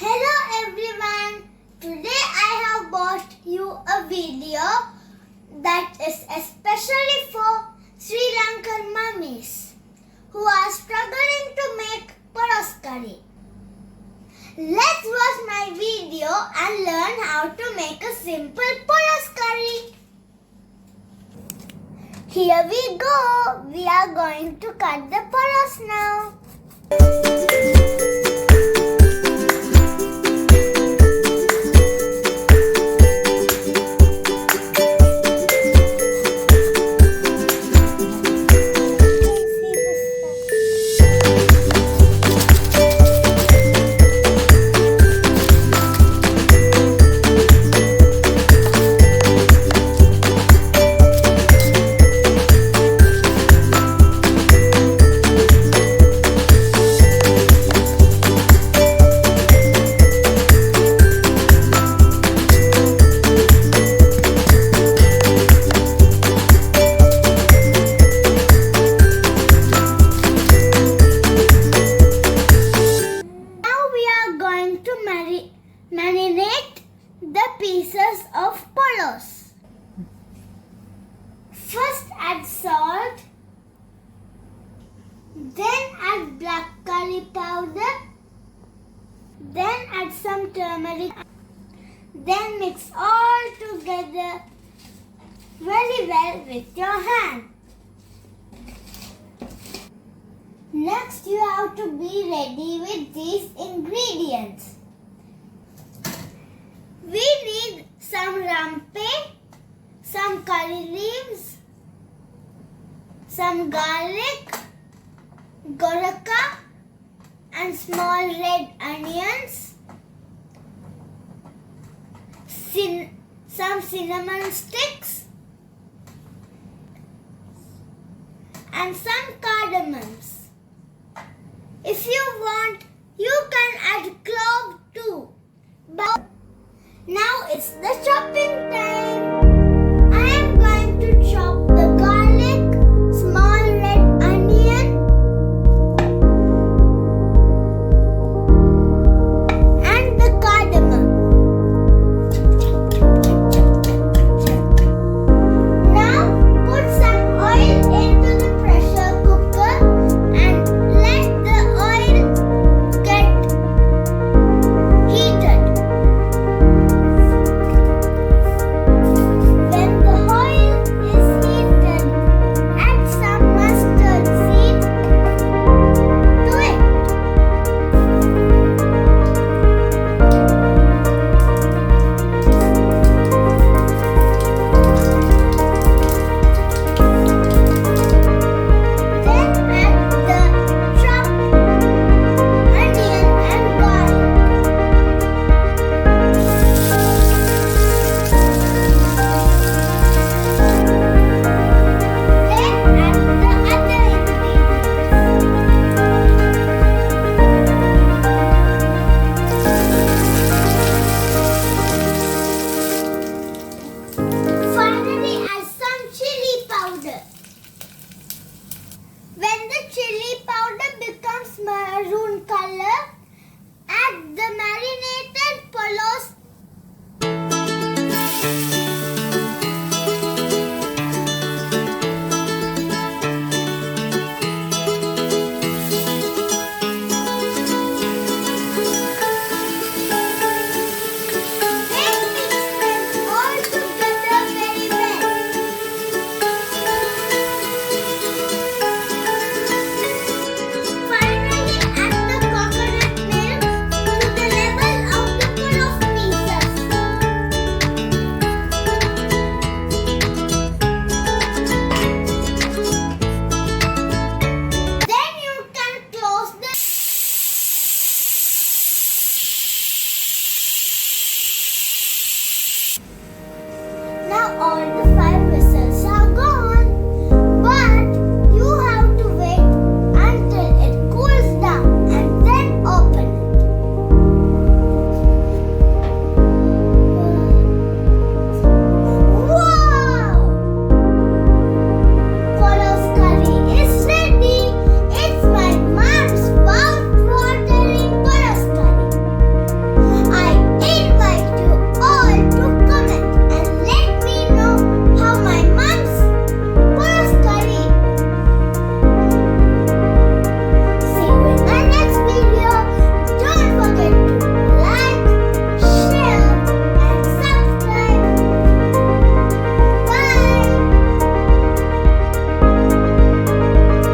Hello everyone. Today I have brought you a video that is especially for Sri Lankan mummies who are struggling to make polos curry. Let's watch my video and learn how to make a simple polos curry. Here we go. We are going to cut the polos now. Marinate the pieces of polos. First add salt, then add black curry powder, then add some turmeric, then mix all together very well with your hand. Next you have to be ready with these ingredients. We need some rampe, some curry leaves, some garlic, goraka and small red onions, some cinnamon sticks and some cardamoms. If you want